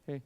Okay.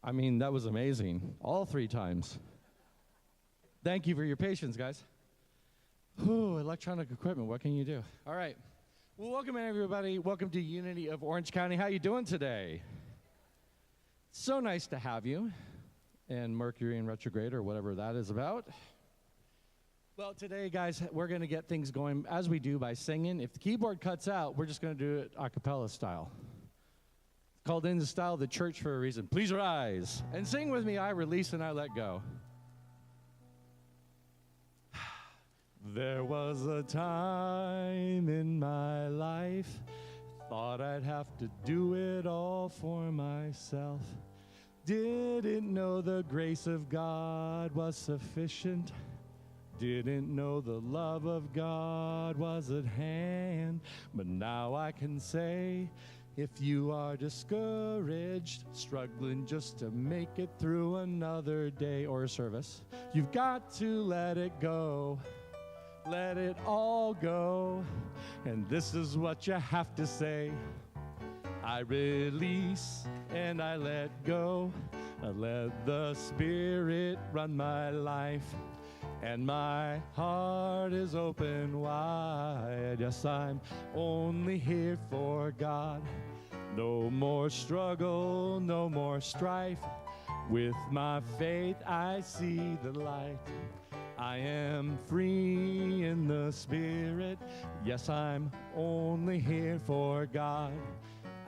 I mean, that was amazing. All 3 times. Thank you for your patience, guys. Whew, electronic equipment, what can you do? All right. Well, welcome everybody. Welcome to Unity of Orange County. How you doing today? So nice to have you in Mercury in retrograde or whatever that is about. Well, today, guys, we're going to get things going as we do by singing. If the keyboard cuts out, we're just going to do it a cappella style. It's called In the Style of the Church for a reason. Please rise and sing with me, I release and I let go. There was a time in my life, thought I'd have to do it all for myself. Didn't know the grace of God was sufficient. Didn't know the love of God was at hand. But now I can say, if you are discouraged, struggling just to make it through another day or service, you've got to let it go. Let it all go. And this is what you have to say. I release and I let go. I let the Spirit run my life. And my heart is open wide. Yes, I'm only here for God. No more struggle, no more strife. With my faith I see the light. I am free in the Spirit. Yes, I'm only here for God.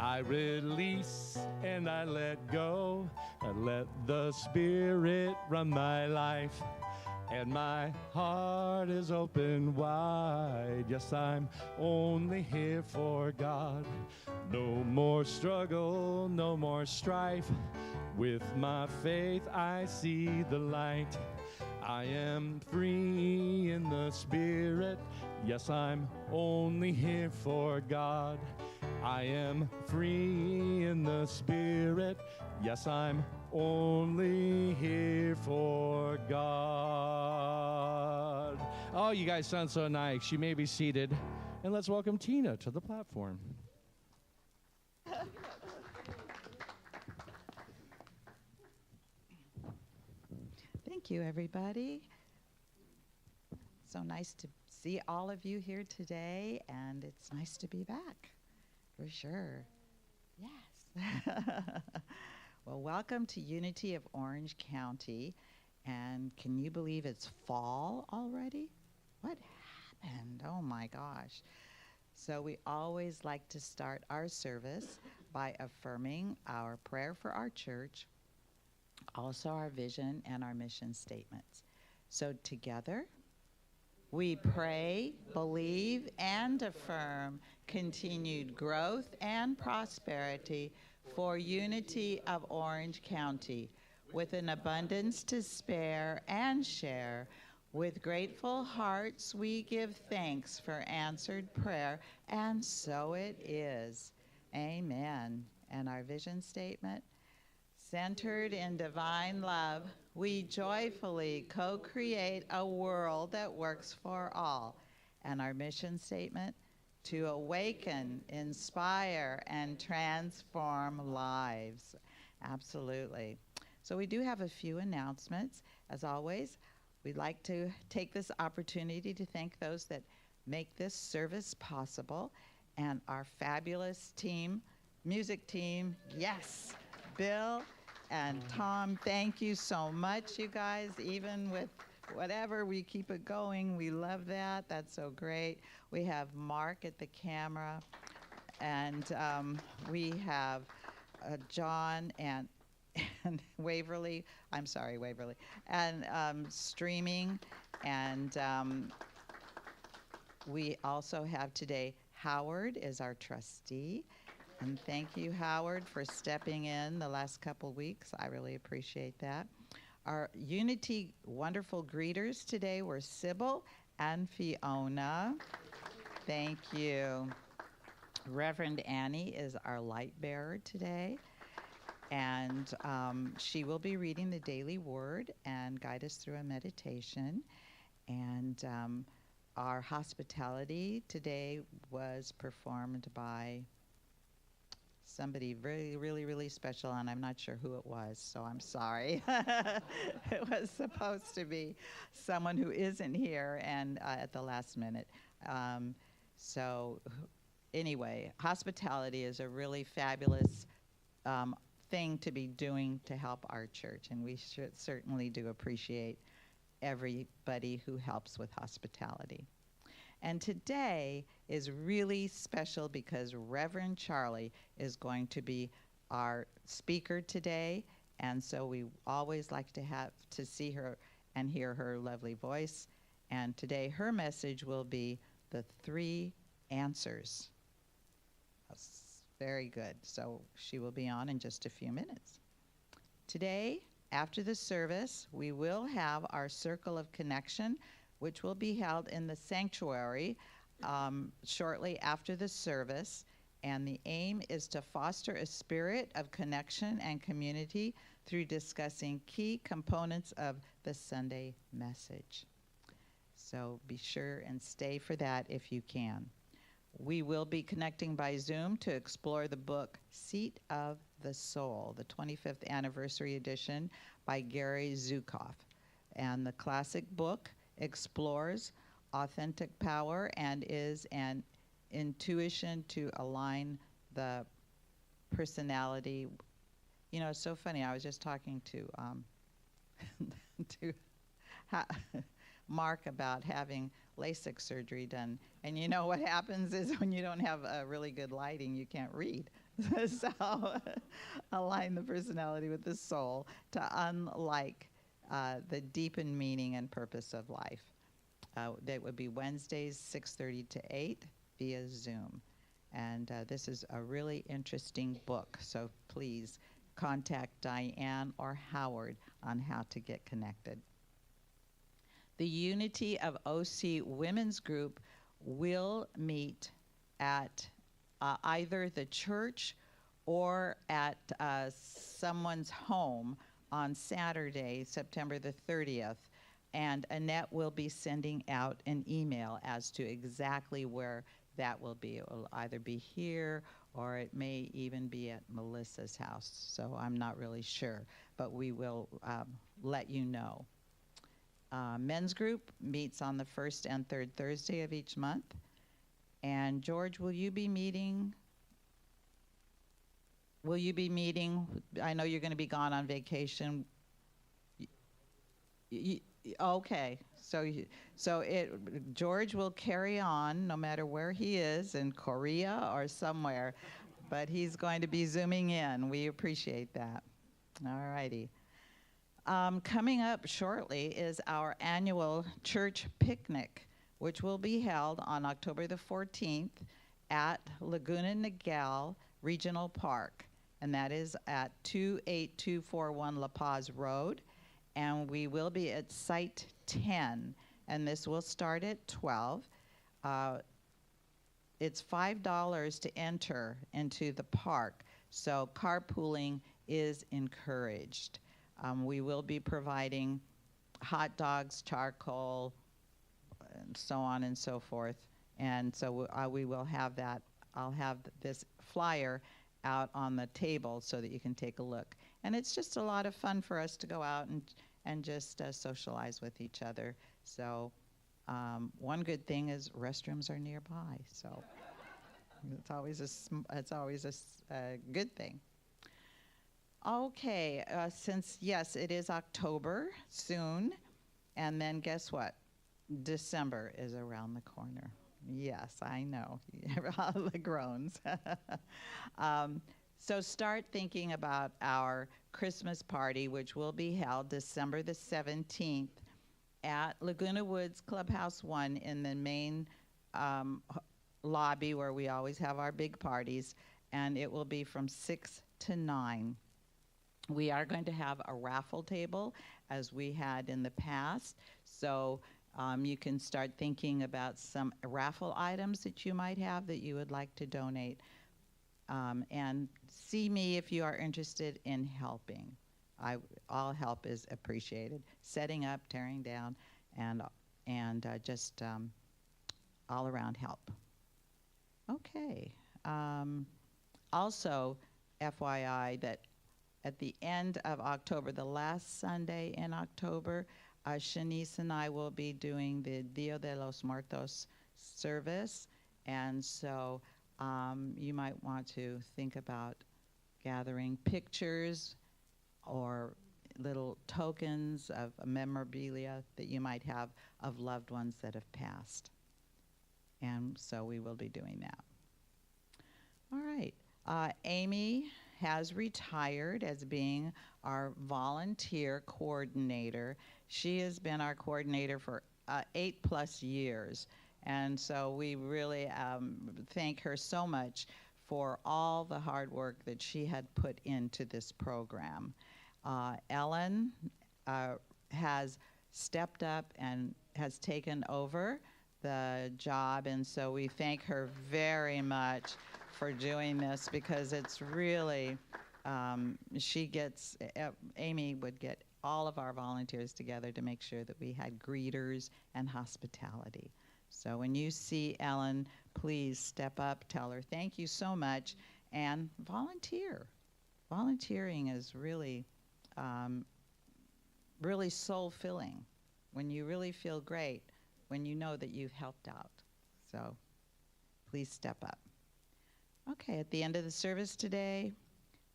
I release and I let go. I let the Spirit run my life. And my heart is open wide. Yes, I'm only here for God. No more struggle, no more strife. With my faith I see the light. I am free in the Spirit. Yes, I'm only here for God. I am free in the Spirit. Yes, I'm only here for God. Oh, you guys sound so nice. You may be seated. And let's welcome Tina to the platform. Thank you, everybody. So nice to see all of you here today, and it's nice to be back, for sure. Yes. Well, welcome to Unity of Orange County, and can you believe it's fall already? What happened? Oh my gosh. So we always like to start our service by affirming our prayer for our church, also our vision and our mission statements. So together, we pray, believe, and affirm continued growth and prosperity for Unity of Orange County, with an abundance to spare and share. With grateful hearts, we give thanks for answered prayer, and so it is. Amen. And our vision statement? Centered in divine love, we joyfully co-create a world that works for all. And our mission statement? To awaken, inspire, and transform lives. Absolutely. So we do have a few announcements. As always, we'd like to take this opportunity to thank those that make this service possible, and our fabulous team, music team, yes, Bill and Tom, thank you so much, you guys. Even with whatever, we keep it going. We love that. That's so great. We have Mark at the camera, and we have John and Waverly. I'm sorry, Waverly. And streaming. And we also have today Howard is our trustee. And thank you, Howard, for stepping in the last couple weeks. I really appreciate that. Our Unity wonderful greeters today were Sybil and Fiona. Thank you. Reverend Annie is our light bearer today. And she will be reading the daily word and guide us through a meditation. And our hospitality today was performed by somebody really, really, really special, and I'm not sure who it was, so I'm sorry. It was supposed to be someone who isn't here and at the last minute. Um, so anyway, hospitality is a really fabulous um, thing to be doing to help our church, and we should certainly do appreciate everybody who helps with hospitality. And today is really special because Reverend Charlie is going to be our speaker today, and so we always like to see her and hear her lovely voice. And today her message will be the 3 answers. That's very good. So she will be on in just a few minutes. Today, after the service, we will have our Circle of Connection, which will be held in the sanctuary shortly after the service. And the aim is to foster a spirit of connection and community through discussing key components of the Sunday message. So be sure and stay for that if you can. We will be connecting by Zoom to explore the book Seat of the Soul, the 25th anniversary edition by Gary Zukav. And the classic book explores authentic power and is an intuition to align the personality. You know, it's so funny. I was just talking to Mark about having LASIK surgery done. And you know what happens is when you don't have really good lighting, you can't read. So align the personality with the soul to unlike the deepened meaning and purpose of life. That would be Wednesdays, 6:30 to 8 via Zoom. And this is a really interesting book, so please contact Diane or Howard on how to get connected. The Unity of OC Women's Group will meet at either the church or at someone's home on Saturday, September the 30th. And Annette will be sending out an email as to exactly where that will be. It will either be here or it may even be at Melissa's house. So I'm not really sure, but we will let you know. Men's group meets on the first and third Thursday of each month. And George, will you be meeting? I know you're going to be gone on vacation. Okay, so George will carry on no matter where he is, in Korea or somewhere, but he's going to be Zooming in. We appreciate that. All righty. Coming up shortly is our annual church picnic, which will be held on October the 14th at Laguna Niguel Regional Park, and that is at 28241 La Paz Road. And we will be at Site 10, and this will start at 12. It's $5 to enter into the park, so carpooling is encouraged. We will be providing hot dogs, charcoal, and so on and so forth. And so we will have that. I'll have this flyer out on the table so that you can take a look. And it's just a lot of fun for us to go out and just socialize with each other. So one good thing is restrooms are nearby. So it's always a good thing. Okay, since, yes, it is October soon, and then guess what? December is around the corner. Yes, I know, all the groans. So start thinking about our Christmas party, which will be held December the 17th at Laguna Woods Clubhouse 1 in the main lobby where we always have our big parties, and it will be from 6 to 9. We are going to have a raffle table as we had in the past, so you can start thinking about some raffle items that you might have that you would like to donate. And see me if you are interested in helping. All help is appreciated. Setting up, tearing down, and just all around help. Okay. also, FYI, that at the end of October, the last Sunday in October, Shanice and I will be doing the Dia de los Muertos service. And so you might want to think about gathering pictures or little tokens of memorabilia that you might have of loved ones that have passed. And so we will be doing that. All right. Amy has retired as being our volunteer coordinator. She has been our coordinator for 8+ years. And so we really thank her so much for all the hard work that she had put into this program. Ellen has stepped up and has taken over the job, and so we thank her very much for doing this, because it's really, Amy would get all of our volunteers together to make sure that we had greeters and hospitality. So when you see Ellen, please step up, tell her thank you so much, and volunteer. Volunteering is really, really soul-filling when you really feel great, when you know that you've helped out. So please step up. Okay, at the end of the service today,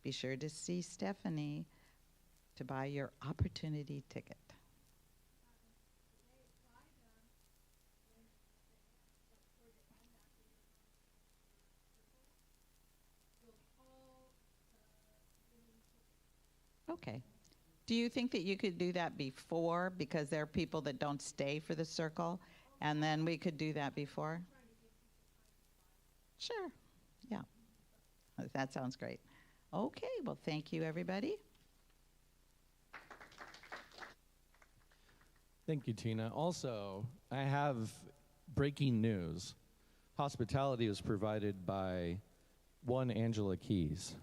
be sure to see Stephanie to buy your opportunity ticket. Okay. Do you think that you could do that before, because there are people that don't stay for the circle, and then we could do that before? Sure. Yeah. That sounds great. Okay, well, thank you, everybody. Thank you, Tina. Also, I have breaking news. Hospitality was provided by one Angela Keys.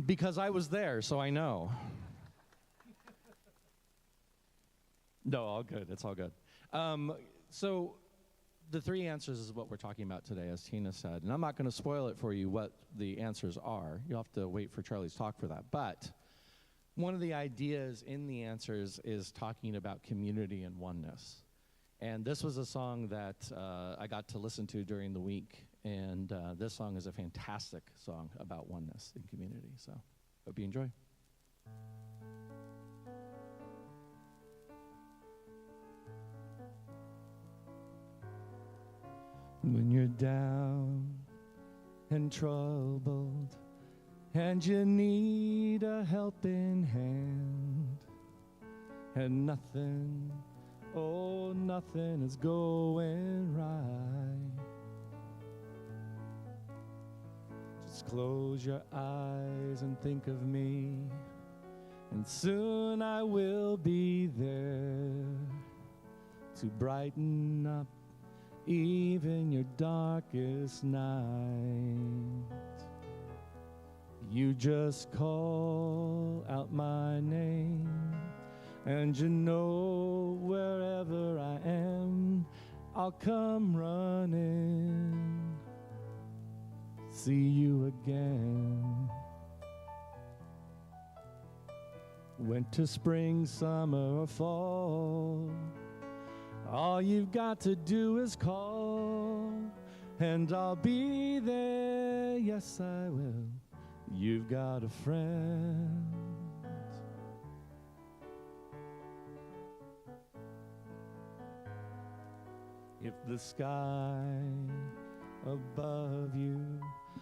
Because I was there, so I know. No, all good. It's all good. So the three answers is what we're talking about today, as Tina said. And I'm not going to spoil it for you what the answers are. You'll have to wait for Charlie's talk for that. But one of the ideas in the answers is talking about community and oneness. And this was a song that I got to listen to during the week. And this song is a fantastic song about oneness and community. So hope you enjoy. When you're down and troubled and you need a helping hand and nothing, oh, nothing is going right, just close your eyes and think of me, and soon I will be there to brighten up even your darkest night. You just call out my name, and you know wherever I am, I'll come running, see you again. Winter, spring, summer, or fall, all you've got to do is call, and I'll be there, yes I will. You've got a friend. If the sky above you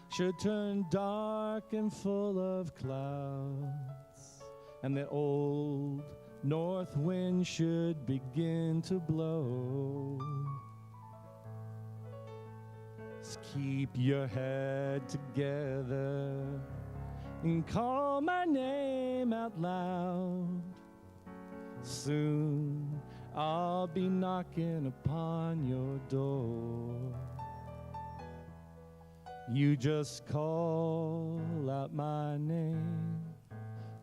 should turn dark and full of clouds, and the old north wind should begin to blow, just keep your head together and call my name out loud. Soon I'll be knocking upon your door. You just call out my name,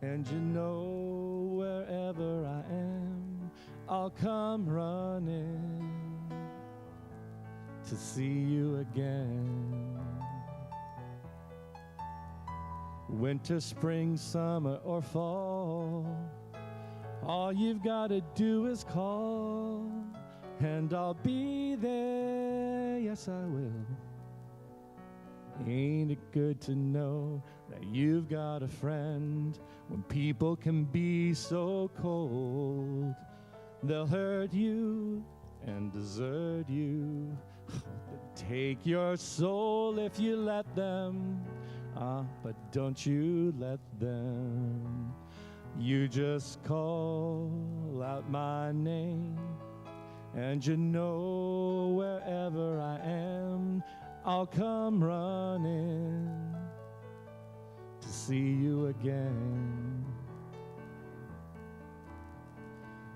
and you know wherever I am, I'll come running to see you again. winter, spring, summer, or fall. All you've got to do is call, and I'll be there, yes I will. Ain't it good to know that you've got a friend when people can be so cold? They'll hurt you and desert you, take your soul if you let them, but don't you let them. You just call out my name, and you know wherever I am, I'll come running to see you again.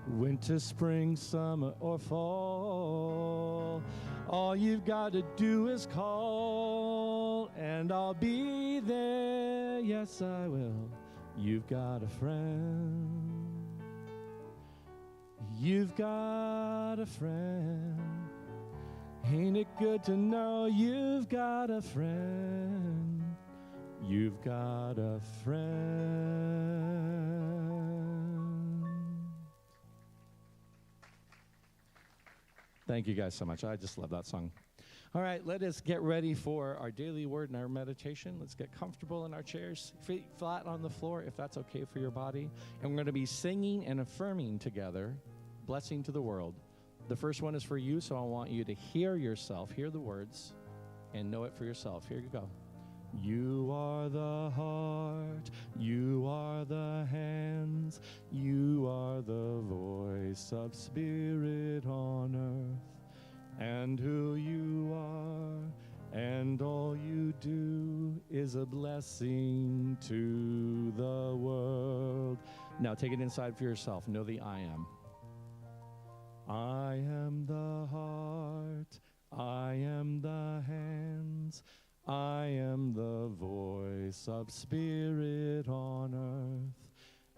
Winter, spring, summer, or fall, all you've got to do is call, and I'll be there, yes I will. You've got a friend. You've got a friend. Ain't it good to know you've got a friend? You've got a friend. Thank you guys so much. I just love that song. All right, let us get ready for our daily word and our meditation. Let's get comfortable in our chairs, feet flat on the floor, if that's okay for your body. And we're going to be singing and affirming together, blessing to the world. The first one is for you, so I want you to hear yourself, hear the words, and know it for yourself. Here you go. You are the heart, you are the hands, you are the voice of spirit on earth, and who you are, and all you do is a blessing to the world. Now take it inside for yourself. Know the I am. I am the heart, I am the hands, I am the voice of spirit on earth,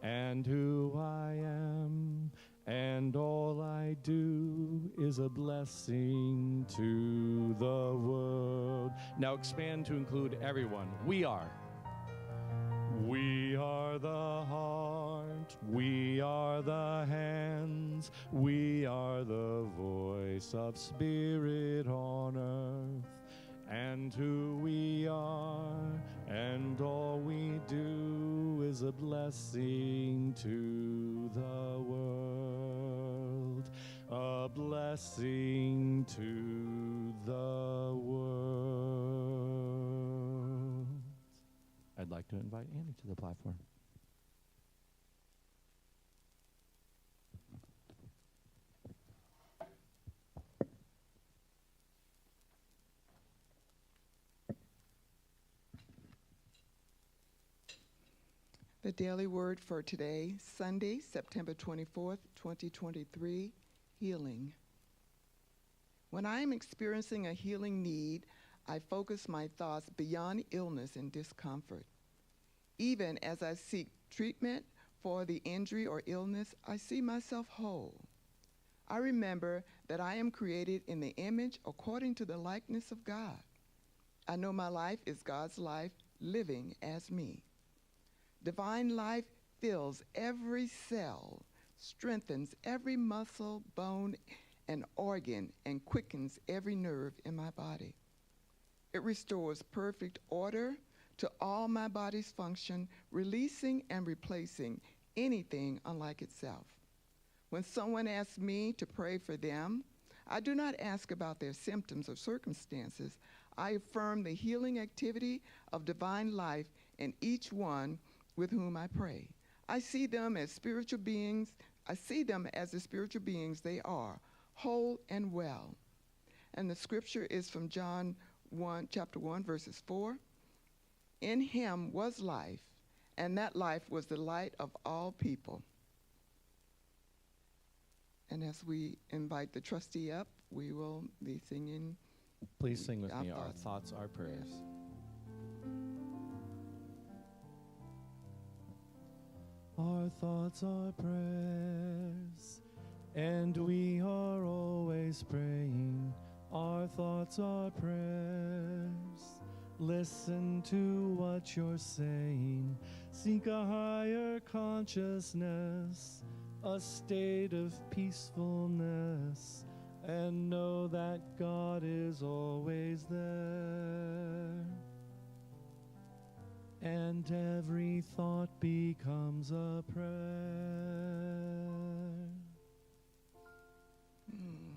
and who I am, and all I do is a blessing to the world. Now expand to include everyone. We are the heart, we are the hands, we are the voice of spirit on earth, and who we are, and all we do is a blessing to the world, a blessing to the world. I'd like to invite Annie to the platform. The daily word for today, Sunday, September 24th, 2023, healing. When I am experiencing a healing need, I focus my thoughts beyond illness and discomfort. Even as I seek treatment for the injury or illness, I see myself whole. I remember that I am created in the image according to the likeness of God. I know my life is God's life living as me. Divine life fills every cell, strengthens every muscle, bone, and organ, and quickens every nerve in my body. It restores perfect order to all my body's function, releasing and replacing anything unlike itself. When someone asks me to pray for them, I do not ask about their symptoms or circumstances. I affirm the healing activity of divine life in each one with whom I pray. I see them as spiritual beings. I see them as the spiritual beings they are, whole and well. And the scripture is from John 1, chapter 1, verses 4. In him was life, and that life was the light of all people. And as we invite the trustee up, we will be singing. Please sing with me, Our Thoughts, Our Prayers. Our thoughts are prayers, and we are always praying. Our thoughts are prayers, Listen to what you're saying. Seek a higher consciousness, a state of peacefulness, and know that God is always there. And every thought becomes a prayer.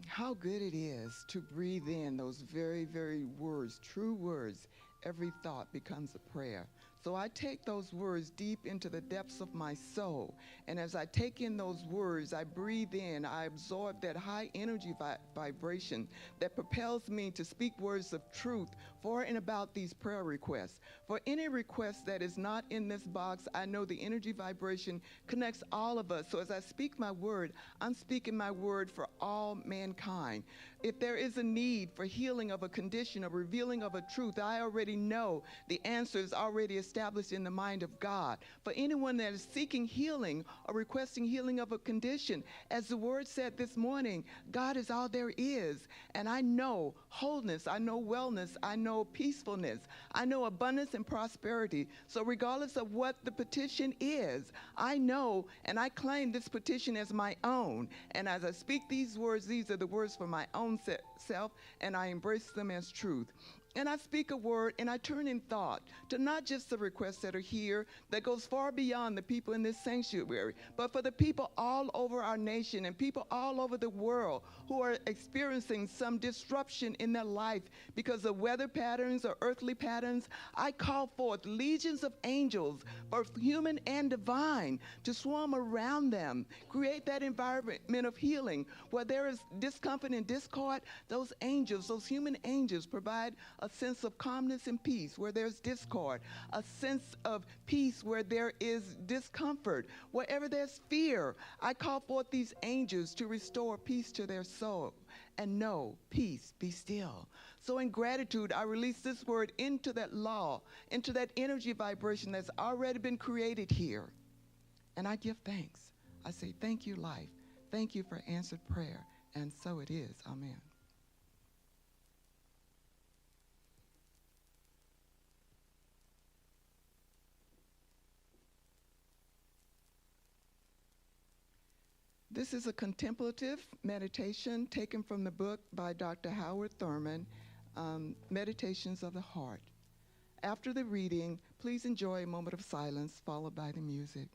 How good it is to breathe in those very, very words, true words. Every thought becomes a prayer. So I take those words deep into the depths of my soul. And as I take in those words, I breathe in, I absorb that high energy vibration that propels me to speak words of truth for and about these prayer requests. For any request that is not in this box, I know the energy vibration connects all of us. So as I speak my word, I'm speaking my word for all mankind. If there is a need for healing of a condition, a revealing of a truth, I already know the answer is already established in the mind of God. For anyone that is seeking healing or requesting healing of a condition, as the word said this morning, God is all there is. And I know wholeness, I know wellness, I know peacefulness, I know abundance and prosperity. So regardless of what the petition is, I know and I claim this petition as my own. And as I speak these words, these are the words for my own self, and I embrace them as truth. And I speak a word and I turn in thought to not just the requests that are here that goes far beyond the people in this sanctuary, but for the people all over our nation and people all over the world who are experiencing some disruption in their life because of weather patterns or earthly patterns. I call forth legions of angels, both human and divine, to swarm around them, create that environment of healing. Where there is discomfort and discord, those angels, those human angels, provide a sense of calmness and peace where there's discord, a sense of peace where there is discomfort. Wherever there's fear, I call forth these angels to restore peace to their soul and know, peace, be still. So in gratitude, I release this word into that law, into that energy vibration that's already been created here. And I give thanks. I say, thank you, life. Thank you for answered prayer. And so it is. Amen. This is a contemplative meditation taken from the book by Dr. Howard Thurman, Meditations of the Heart. After the reading, please enjoy a moment of silence followed by the music.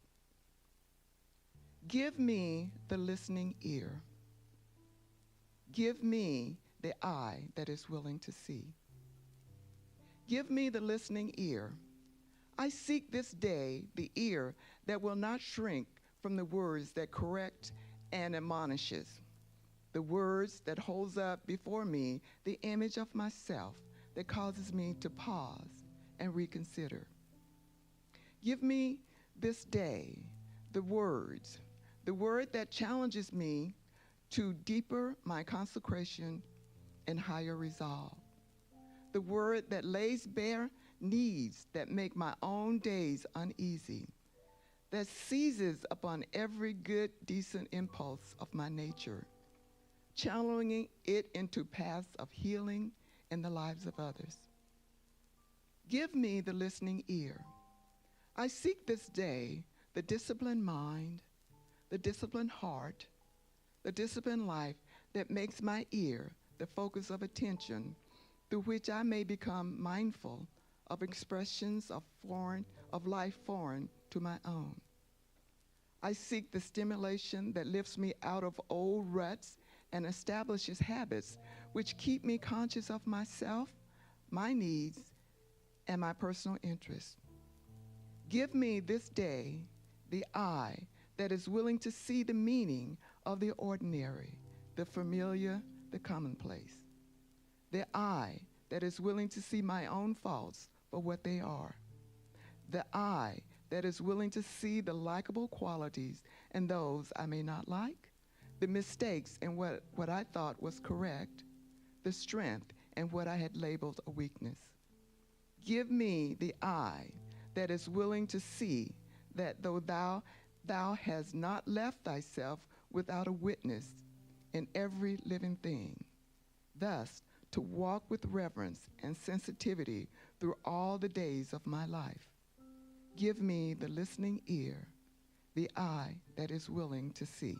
Give me the listening ear. Give me the eye that is willing to see. Give me the listening ear. I seek this day the ear that will not shrink from the words that correct and admonishes, the words that holds up before me the image of myself that causes me to pause and reconsider. Give me this day the word that challenges me to deeper my consecration and higher resolve, the word that lays bare needs that make my own days uneasy, that seizes upon every good, decent impulse of my nature, channeling it into paths of healing in the lives of others. Give me the listening ear. I seek this day the disciplined mind, the disciplined heart, the disciplined life that makes my ear the focus of attention, through which I may become mindful of expressions of life foreign to my own. I seek the stimulation that lifts me out of old ruts and establishes habits which keep me conscious of myself, my needs, and my personal interests. Give me this day the eye that is willing to see the meaning of the ordinary, the familiar, the commonplace. The eye that is willing to see my own faults for what they are. The eye that is willing to see the likable qualities and those I may not like, the mistakes in what I thought was correct, the strength in what I had labeled a weakness. Give me the eye that is willing to see that though thou hast not left thyself without a witness in every living thing, thus to walk with reverence and sensitivity through all the days of my life. Give me the listening ear, the eye that is willing to see.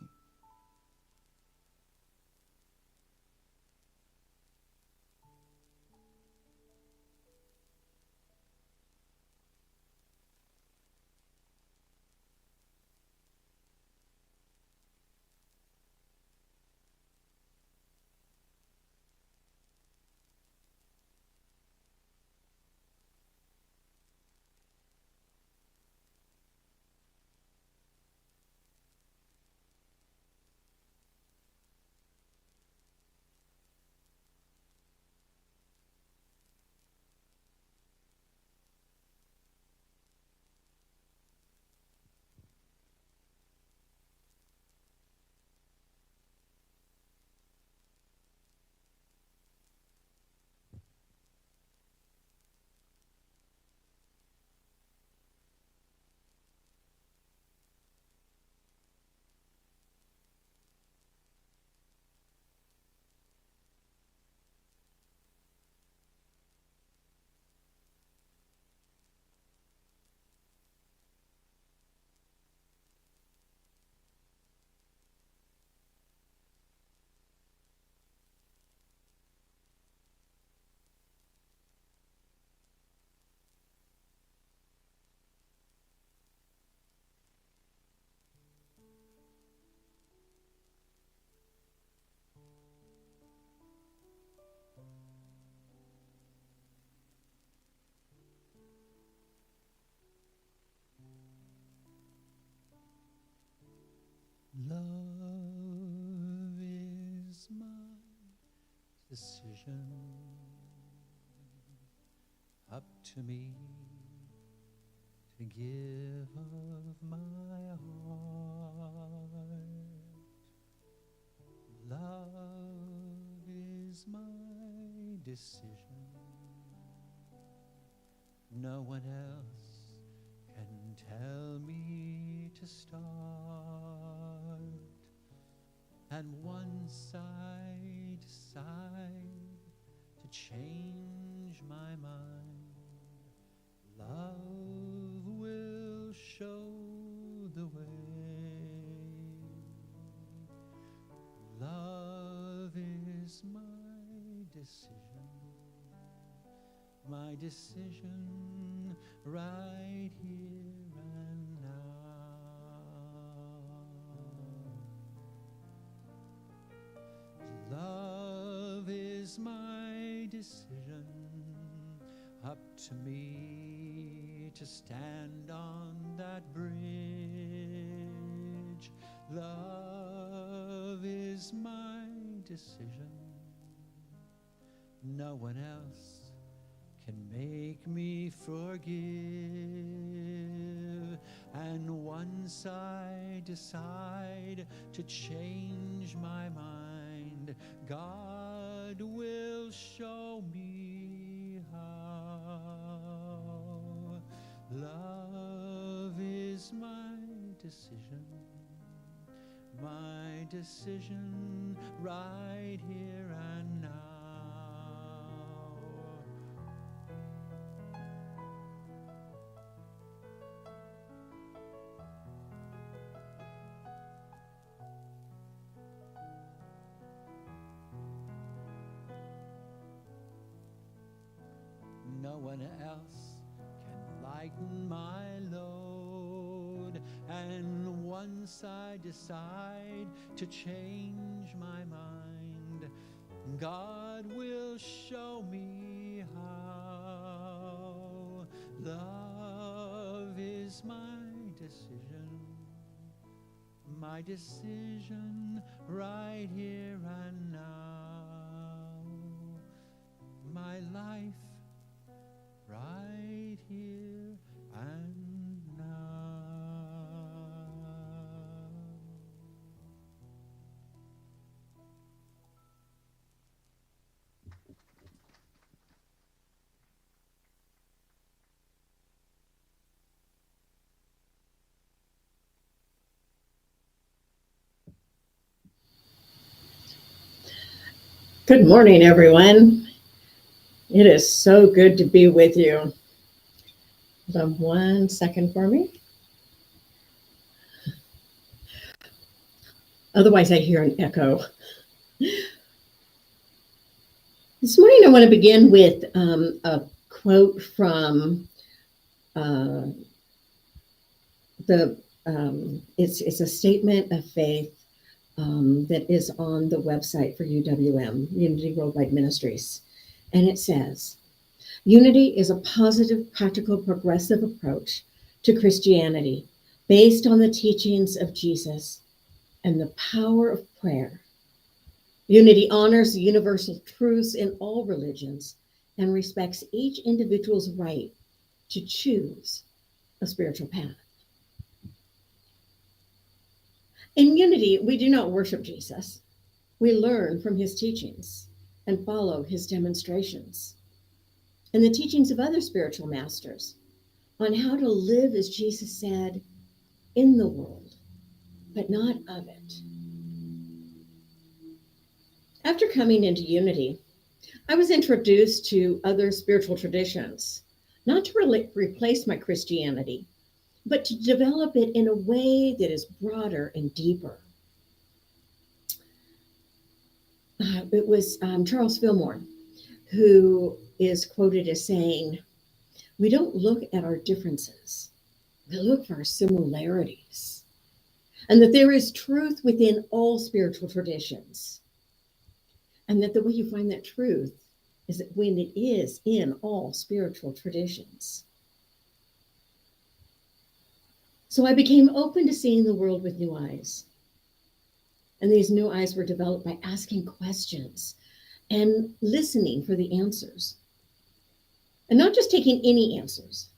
Love is my decision, up to me to give of my heart. Love is my decision. No one else can tell me to start. And once I decide to change my mind, love will show the way. Love is my decision right here and now. Love is my decision, up to me to stand on that bridge. Love is my decision. No one else can make me forgive. And once I decide to change my mind, God will show me how. Love is my decision right here and now. No one else can lighten my load. And once I decide to change my mind, God will show me how. Love is my decision right here and now. My life right here and now. Good morning, everyone. It is so good to be with you. Hold on 1 second for me. Otherwise, I hear an echo. This morning, I want to begin with a quote from it's a statement of faith that is on the website for UWM, Unity Worldwide Ministries. And it says, unity is a positive, practical, progressive approach to Christianity based on the teachings of Jesus and the power of prayer. Unity honors the universal truths in all religions and respects each individual's right to choose a spiritual path. In unity, we do not worship Jesus. We learn from his teachings and follow his demonstrations and the teachings of other spiritual masters on how to live as Jesus said, in the world, but not of it. After coming into unity, I was introduced to other spiritual traditions, not to replace my Christianity, but to develop it in a way that is broader and deeper. It was Charles Fillmore who is quoted as saying, we don't look at our differences, we look for our similarities, and that there is truth within all spiritual traditions, and that the way you find that truth is that when it is in all spiritual traditions. So I became open to seeing the world with new eyes. And these new eyes were developed by asking questions and listening for the answers. And not just taking any answers,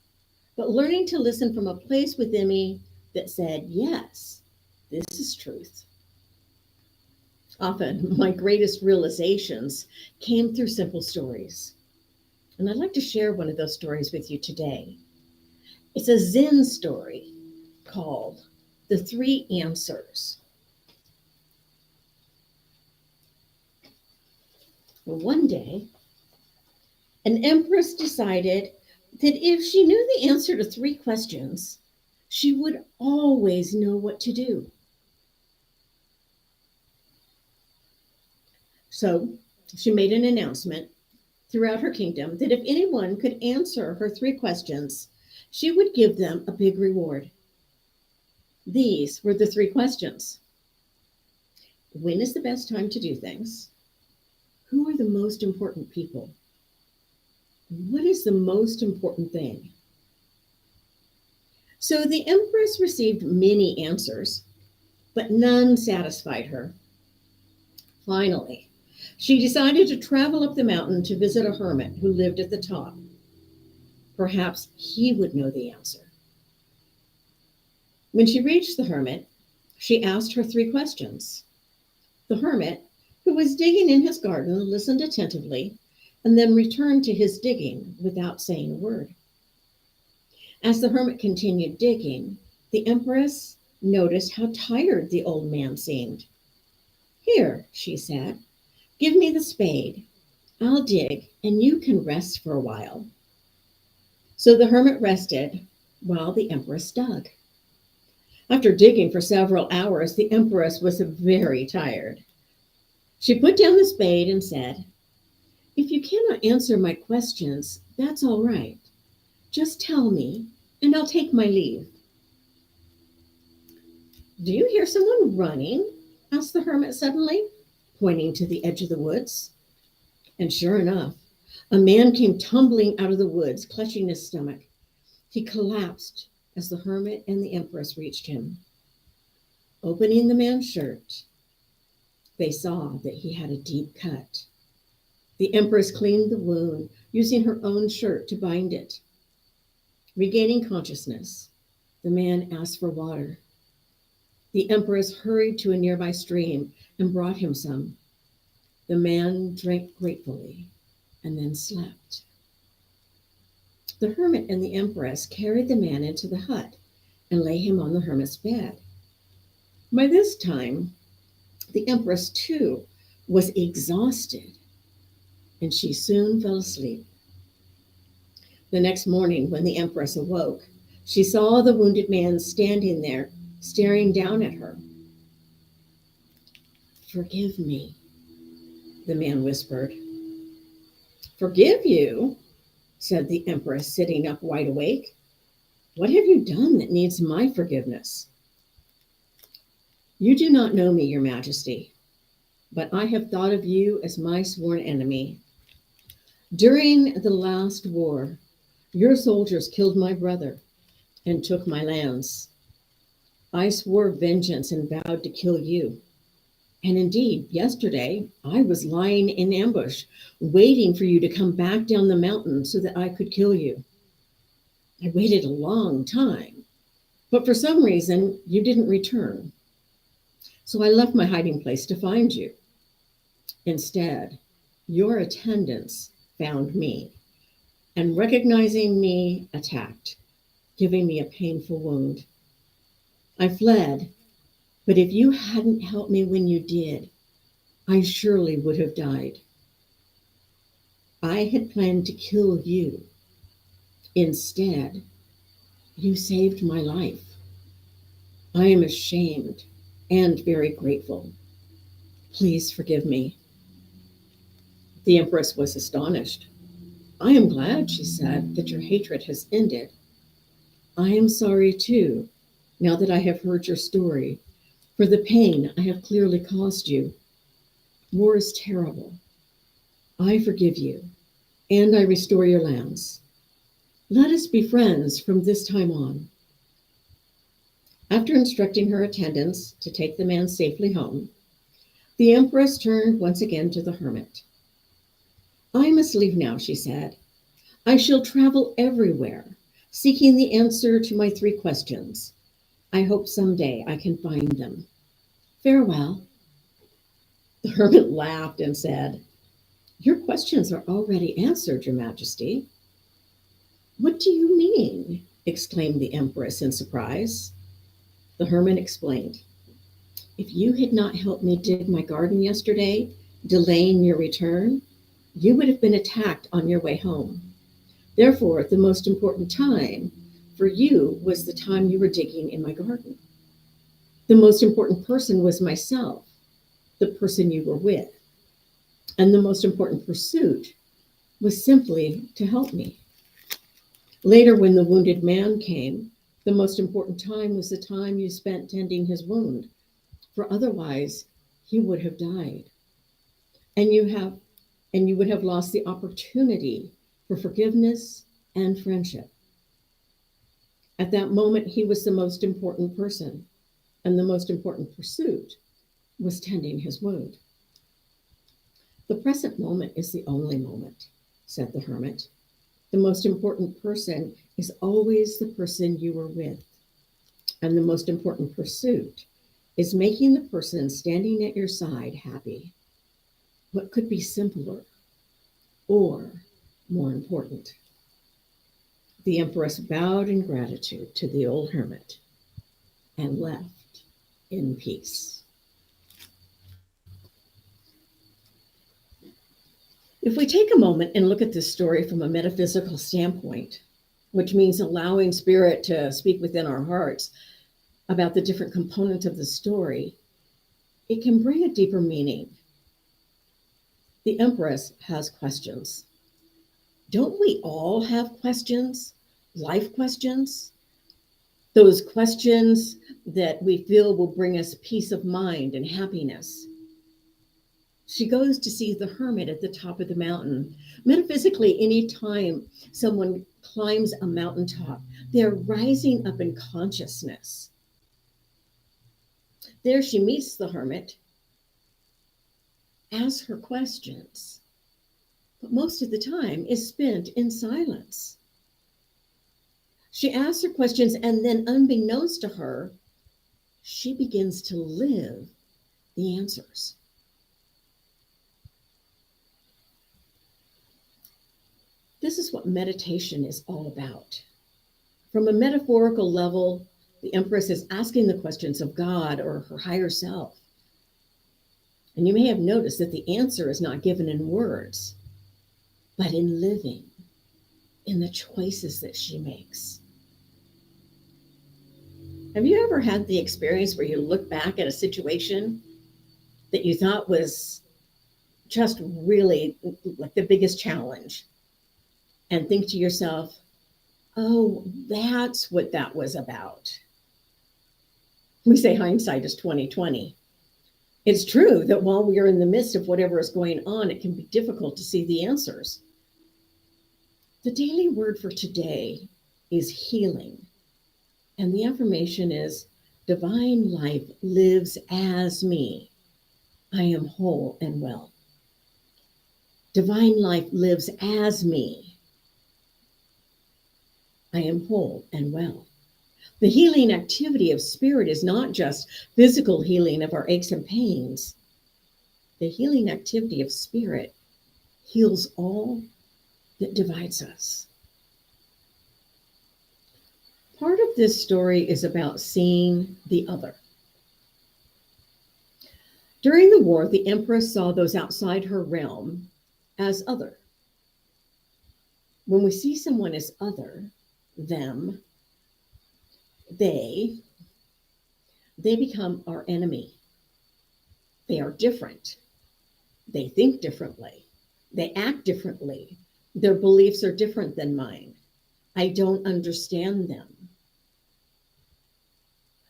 but learning to listen from a place within me that said, yes, this is truth. Often, my greatest realizations came through simple stories. And I'd like to share one of those stories with you today. It's a Zen story called The Three Answers. Well, one day, an empress decided that if she knew the answer to 3 questions, she would always know what to do. So she made an announcement throughout her kingdom that if anyone could answer her 3 questions, she would give them a big reward. These were the 3 questions. When is the best time to do things? Who are the most important people? What is the most important thing? So the empress received many answers, but none satisfied her. Finally, she decided to travel up the mountain to visit a hermit who lived at the top. Perhaps he would know the answer. When she reached the hermit, she asked her 3 questions. The hermit, who was digging in his garden, listened attentively and then returned to his digging without saying a word. As the hermit continued digging, the empress noticed how tired the old man seemed. Here, she said, give me the spade. I'll dig and you can rest for a while. So the hermit rested while the empress dug. After digging for several hours, the empress was very tired. She put down the spade and said, if you cannot answer my questions, that's all right. Just tell me and I'll take my leave. Do you hear someone running? Asked the hermit suddenly, pointing to the edge of the woods. And sure enough, a man came tumbling out of the woods, clutching his stomach. He collapsed as the hermit and the empress reached him. Opening the man's shirt, they saw that he had a deep cut. The empress cleaned the wound, using her own shirt to bind it. Regaining consciousness, the man asked for water. The empress hurried to a nearby stream and brought him some. The man drank gratefully and then slept. The hermit and the empress carried the man into the hut and lay him on the hermit's bed. By this time, the empress too was exhausted. and she soon fell asleep. The next morning, when the Empress awoke, she saw the wounded man standing there, staring down at her. "Forgive me," the man whispered. "Forgive you?" said the Empress, sitting up wide awake. "What have you done that needs my forgiveness?" "You do not know me, Your Majesty, but I have thought of you as my sworn enemy. During the last war, your soldiers killed my brother and took my lands. I swore vengeance and vowed to kill you. And indeed, yesterday, I was lying in ambush, waiting for you to come back down the mountain so that I could kill you. I waited a long time, but for some reason, you didn't return. So I left my hiding place to find you. Instead, your attendants found me, and recognizing me, attacked, giving me a painful wound. I fled, but if you hadn't helped me when you did, I surely would have died. I had planned to kill you. Instead, you saved my life. I am ashamed and very grateful. Please forgive me." The Empress was astonished. "I am glad," she said, "that your hatred has ended. I am sorry too, now that I have heard your story, for the pain I have clearly caused you. War is terrible. I forgive you, and I restore your lands. Let us be friends from this time on." After instructing her attendants to take the man safely home, the Empress turned once again to the hermit. "I must leave now," she said. "I shall travel everywhere, seeking the answer to my 3 questions. I hope someday I can find them. Farewell." The hermit laughed and said, "Your questions are already answered, Your Majesty." "What do you mean?" exclaimed the Empress in surprise. The hermit explained. "If you had not helped me dig my garden yesterday, delaying your return, you would have been attacked on your way home. Therefore, the most important time for you was the time you were digging in my garden. The most important person was myself, the person you were with. And the most important pursuit was simply to help me. Later, when the wounded man came, the most important time was the time you spent tending his wound, for otherwise he would have died. And you would have lost the opportunity for forgiveness and friendship. At that moment, he was the most important person, and the most important pursuit was tending his wound." "The present moment is the only moment," said the hermit. "The most important person is always the person you were with, and the most important pursuit is making the person standing at your side happy. What could be simpler or more important?" The Empress bowed in gratitude to the old hermit and left in peace. If we take a moment and look at this story from a metaphysical standpoint, which means allowing Spirit to speak within our hearts about the different components of the story, it can bring a deeper meaning. The Empress has questions. Don't we all have questions? Life questions? Those questions that we feel will bring us peace of mind and happiness. She goes to see the hermit at the top of the mountain. Metaphysically, anytime someone climbs a mountaintop, they're rising up in consciousness. There she meets the hermit, asks her questions, but most of the time is spent in silence. She asks her questions, and then unbeknownst to her, she begins to live the answers. This is what meditation is all about. From a metaphorical level, the Empress is asking the questions of God or her higher self. And you may have noticed that the answer is not given in words, but in living, in the choices that she makes. Have you ever had the experience where you look back at a situation that you thought was just really like the biggest challenge and think to yourself, oh, that's what that was about? We say hindsight is 2020. It's true that while we are in the midst of whatever is going on, it can be difficult to see the answers. The daily word for today is healing. And the affirmation is, divine life lives as me. I am whole and well. Divine life lives as me. I am whole and well. The healing activity of spirit is not just physical healing of our aches and pains. The healing activity of spirit heals all that divides us. Part of this story is about seeing the other. During the war, the Empress saw those outside her realm as other. When we see someone as other, them, they become our enemy. They are different. They think differently. They act differently. Their beliefs are different than mine. I don't understand them.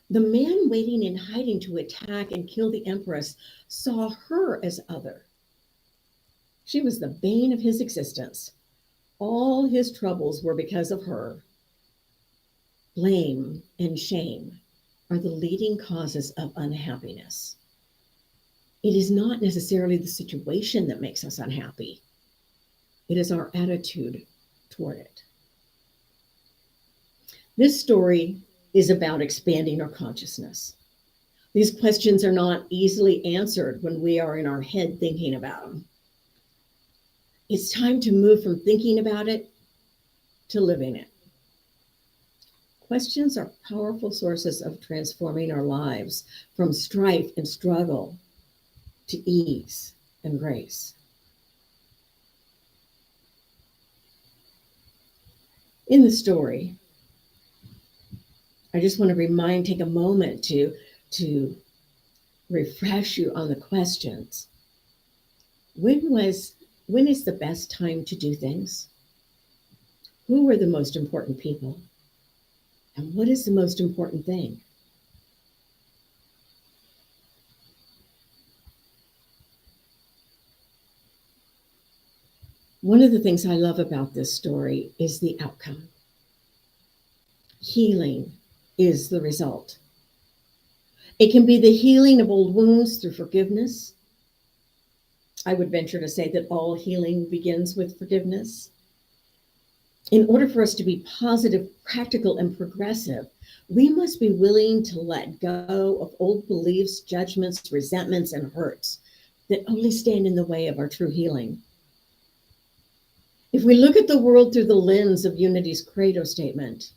The man waiting in hiding to attack and kill the Empress saw her as other. She was the bane of his existence. All his troubles were because of her. Blame and shame are the leading causes of unhappiness. It is not necessarily the situation that makes us unhappy. It is our attitude toward it. This story is about expanding our consciousness. These questions are not easily answered when we are in our head thinking about them. It's time to move from thinking about it to living it. Questions are powerful sources of transforming our lives from strife and struggle to ease and grace. In the story, I just want to take a moment to refresh you on the questions. When is the best time to do things? Who were the most important people? And what is the most important thing? One of the things I love about this story is the outcome. Healing is the result. It can be the healing of old wounds through forgiveness. I would venture to say that all healing begins with forgiveness. In order for us to be positive, practical, and progressive, we must be willing to let go of old beliefs, judgments, resentments, and hurts that only stand in the way of our true healing. If we look at the world through the lens of Unity's credo statement,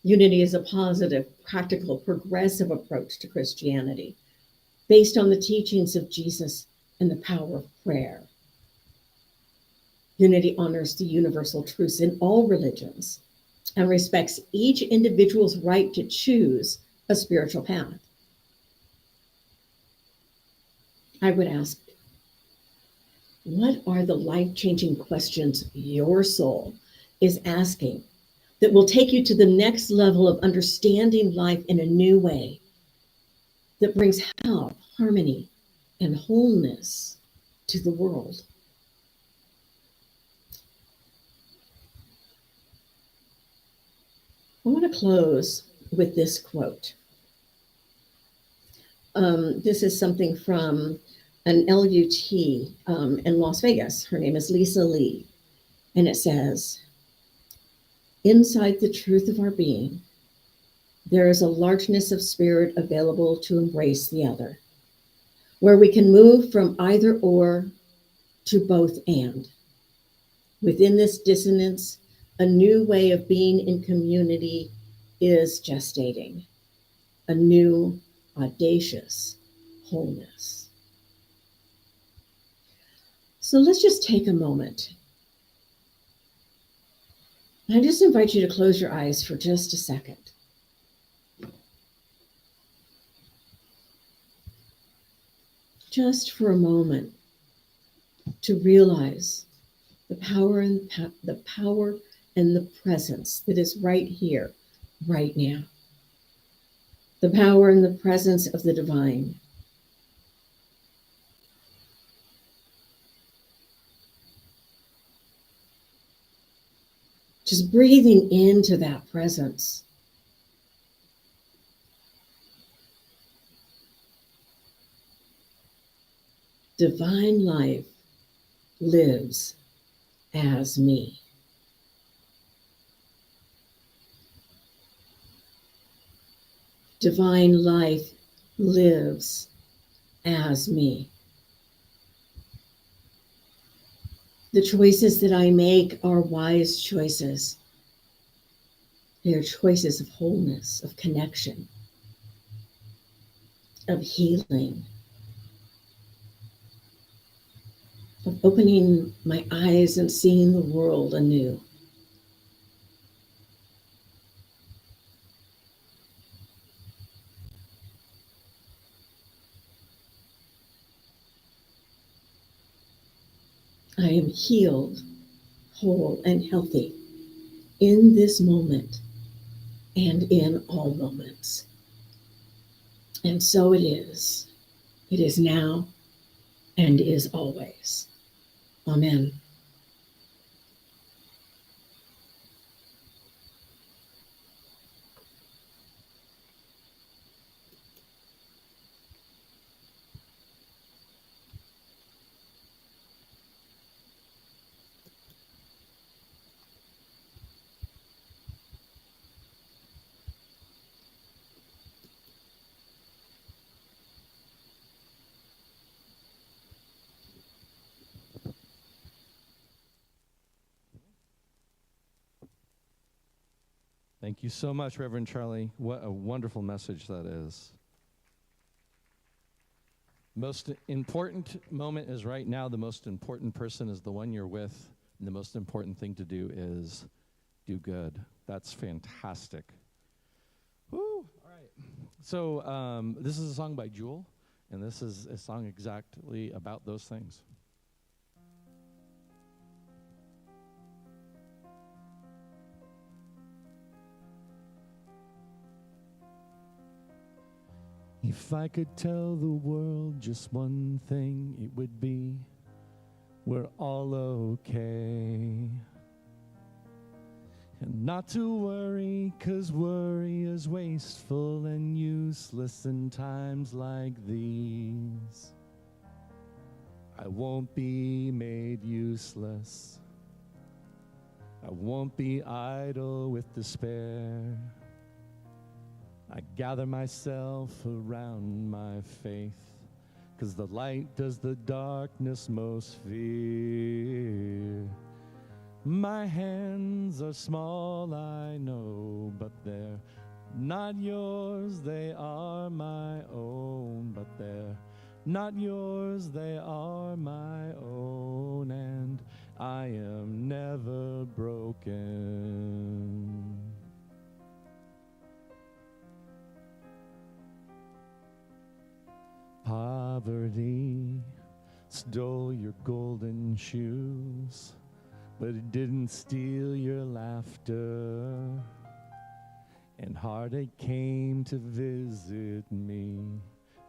Unity is a positive, practical, progressive approach to Christianity based on the teachings of Jesus and the power of prayer. Unity honors the universal truths in all religions and respects each individual's right to choose a spiritual path. I would ask, what are the life-changing questions your soul is asking that will take you to the next level of understanding life in a new way that brings health, harmony, and wholeness to the world? I want to close with this quote. This is something from an LUT in Las Vegas. Her name is Lisa Lee. And it says, inside the truth of our being, there is a largeness of spirit available to embrace the other, where we can move from either or to both and. Within this dissonance, a new way of being in community is gestating, a new, audacious wholeness. So let's just take a moment I just invite you to close your eyes for just a second. Just for a moment to realize the power and the presence that is right here, right now. The power and the presence of the divine. Just breathing into that presence. Divine life lives as me. Divine life lives as me. The choices that I make are wise choices. They are choices of wholeness, of connection, of healing, of opening my eyes and seeing the world anew. I am healed, whole, and healthy in this moment and in all moments. And so it is. It is now and is always. Amen. Thank you so much, Reverend Charlie. What a wonderful message that is. Most important moment is right now. The most important person is the one you're with. And the most important thing to do is do good. That's fantastic. Woo! All right. So this is a song by Jewel, and this is a song exactly about those things. If I could tell the world just one thing, it would be we're all okay. And not to worry, 'cause worry is wasteful and useless in times like these. I won't be made useless. I won't be idle with despair. I gather myself around my faith, 'cause the light does the darkness most fear. My hands are small, I know, but they're not yours, they are my own. But they're not yours, they are my own, and I am never broken. Poverty stole your golden shoes, but it didn't steal your laughter. And heartache came to visit me,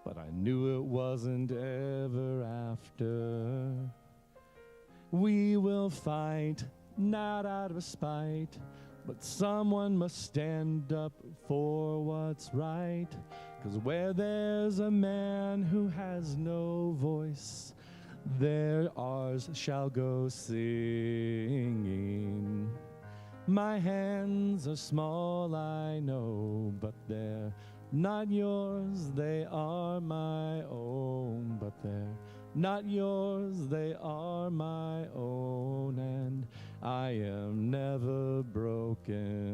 but I knew it wasn't ever after. We will fight, not out of spite, but someone must stand up for what's right. 'Cause where there's a man who has no voice, there ours shall go singing. My hands are small, I know, but they're not yours, they are my own. But they're not yours, they are my own, and I am never broken.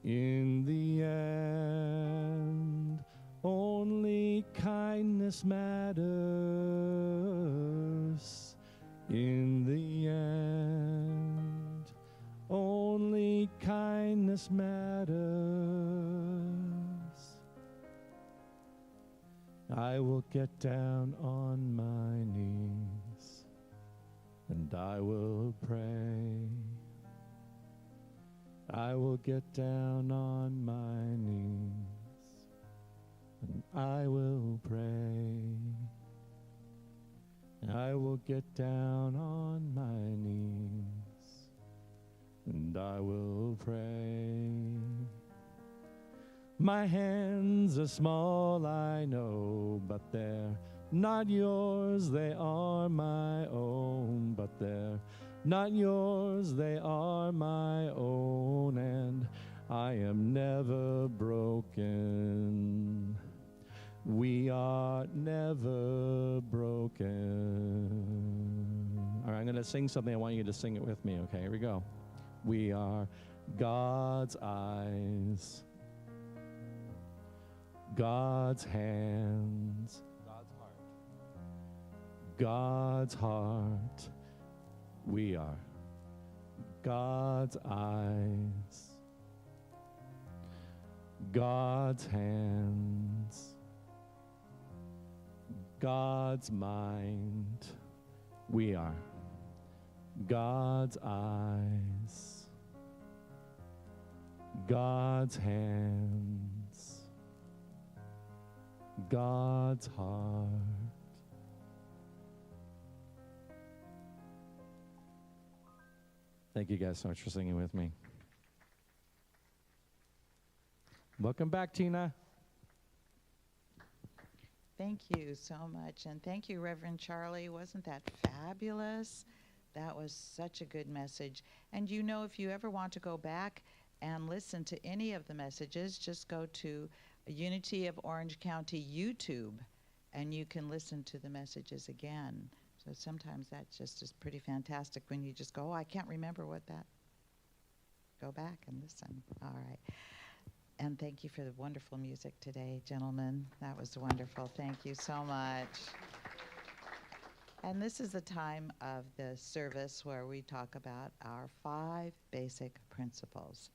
In the end, only kindness matters. In the end, me kindness matters, I will get down on my knees and I will pray. I will get down on my knees and I will pray. I will get down on my knees and I will pray. My hands are small, I know, but they're not yours, they are my own. But they're not yours, they are my own, and I am never broken. We are never broken. All right, I'm going to sing something. I want you to sing it with me, okay? Here we go. We are God's eyes, God's hands, God's heart. We are God's eyes, God's hands, God's mind. We are God's eyes, God's hands, God's heart. Thank you guys so much for singing with me. Welcome back, Tina. Thank you so much. And thank you, Reverend Charlie. Wasn't that fabulous? That was such a good message. And you know, if you ever want to go back and listen to any of the messages, just go to Unity of Orange County YouTube, and you can listen to the messages again. So sometimes that just is pretty fantastic when you just go, oh, I can't remember what that. Go back and listen. All right. And thank you for the wonderful music today, gentlemen. That was wonderful. Thank you so much. And this is the time of the service where we talk about our 5 basic principles.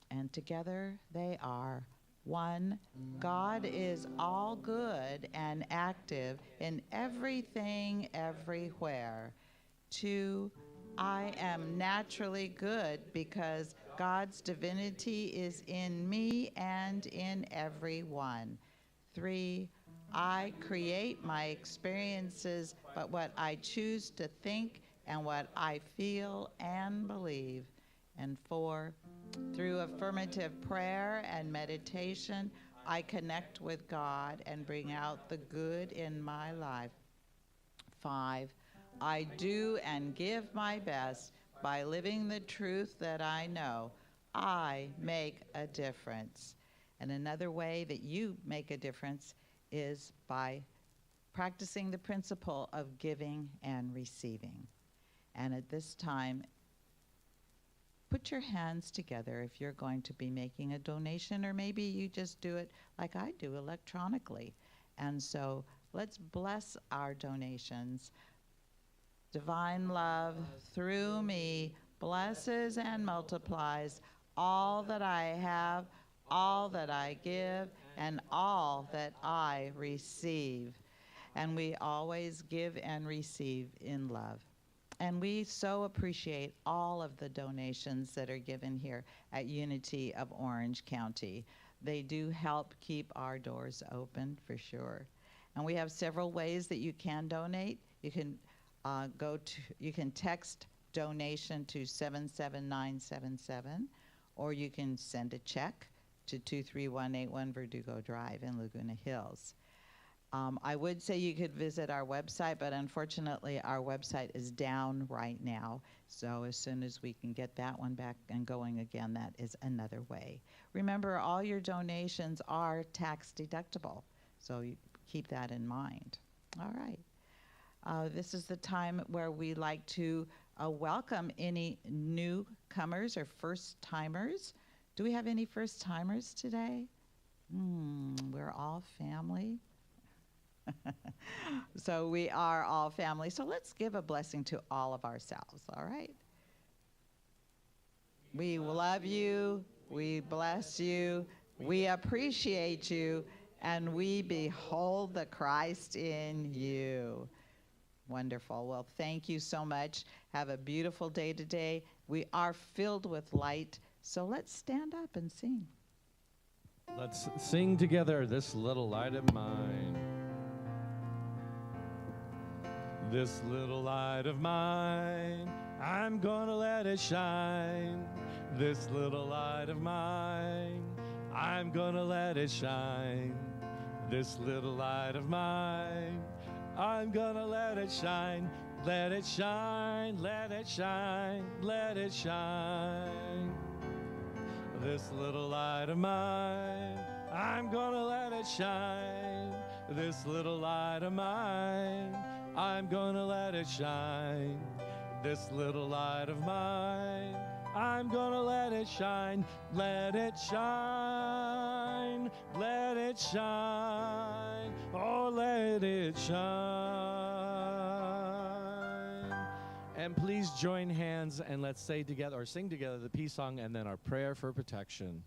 And together they are: 1, God is all good and active in everything, everywhere. 2, I am naturally good because God's divinity is in me and in everyone. 3, I create my experiences, but what I choose to think and what I feel and believe. And 4, through affirmative prayer and meditation, I connect with God and bring out the good in my life. 5, I do and give my best by living the truth that I know. I make a difference. And another way that you make a difference is by practicing the principle of giving and receiving. And at this time, put your hands together if you're going to be making a donation, or maybe you just do it like I do, electronically. And so let's bless our donations. Divine love through me blesses and multiplies all that I have, all that I give, and all that I receive. And we always give and receive in love. And we so appreciate all of the donations that are given here at Unity of Orange County. They do help keep our doors open, for sure. And we have several ways that you can donate. You can you can text donation to 77977, or you can send a check to 23181 Verdugo Drive in Laguna Hills. I would say you could visit our website, but unfortunately our website is down right now. So as soon as we can get that one back and going again, that is another way. Remember, all your donations are tax deductible, so you keep that in mind. All right. This is the time where we like to welcome any newcomers or first-timers. Do we have any first-timers today? We're all family. So we are all family. So let's give a blessing to all of ourselves, all right? We love you. We bless you. We appreciate you. And we behold the Christ in you. Wonderful. Well, thank you so much. Have a beautiful day today. We are filled with light. So let's stand up and sing. Let's sing together, This Little Light of Mine. This little light of mine, I'm gonna let it shine. This little light of mine, I'm gonna let it shine. This little light of mine, I'm gonna let it shine. Let it shine, let it shine, let it shine. This little light of mine, I'm gonna let it shine. This little light of mine, I'm gonna let it shine. This little light of mine, I'm gonna let it shine. Let it shine, let it shine, oh let it shine. And please join hands and let's say together or sing together the peace song and then our prayer for protection.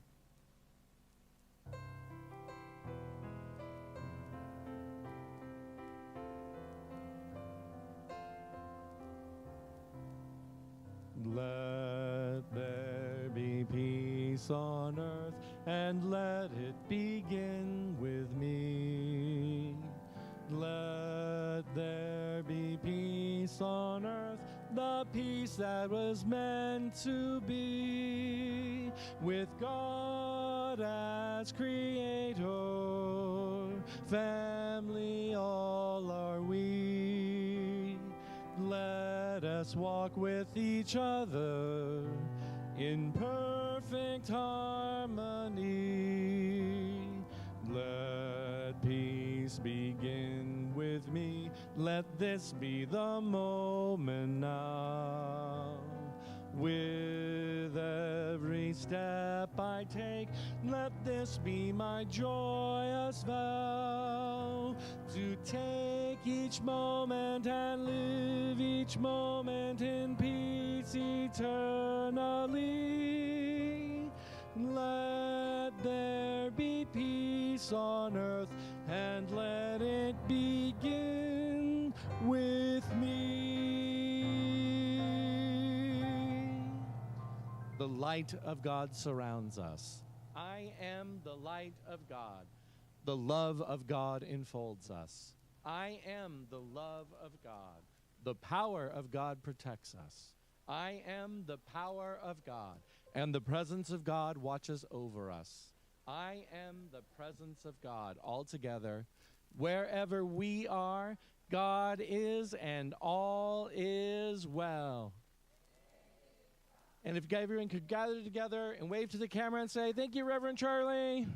Let there be peace on earth, and let it begin with me. Let there be peace on earth, the peace that was meant to be, with God as creator, family all are we. Let us walk with each other in perfect harmony. Let peace begin with me. Let this be the moment now. With every step I take, let this be my joyous vow, to take each moment and live each moment in peace eternally. Let there be peace on earth, and let it begin with me. The light of God surrounds us. I am the light of God. The love of God enfolds us. I am the love of God. The power of God protects us. I am the power of God, and the presence of God watches over us. I am the presence of God. All together, wherever we are, God is, and all is well. And if everyone could gather together and wave to the camera and say, "Thank you, Reverend Charlie."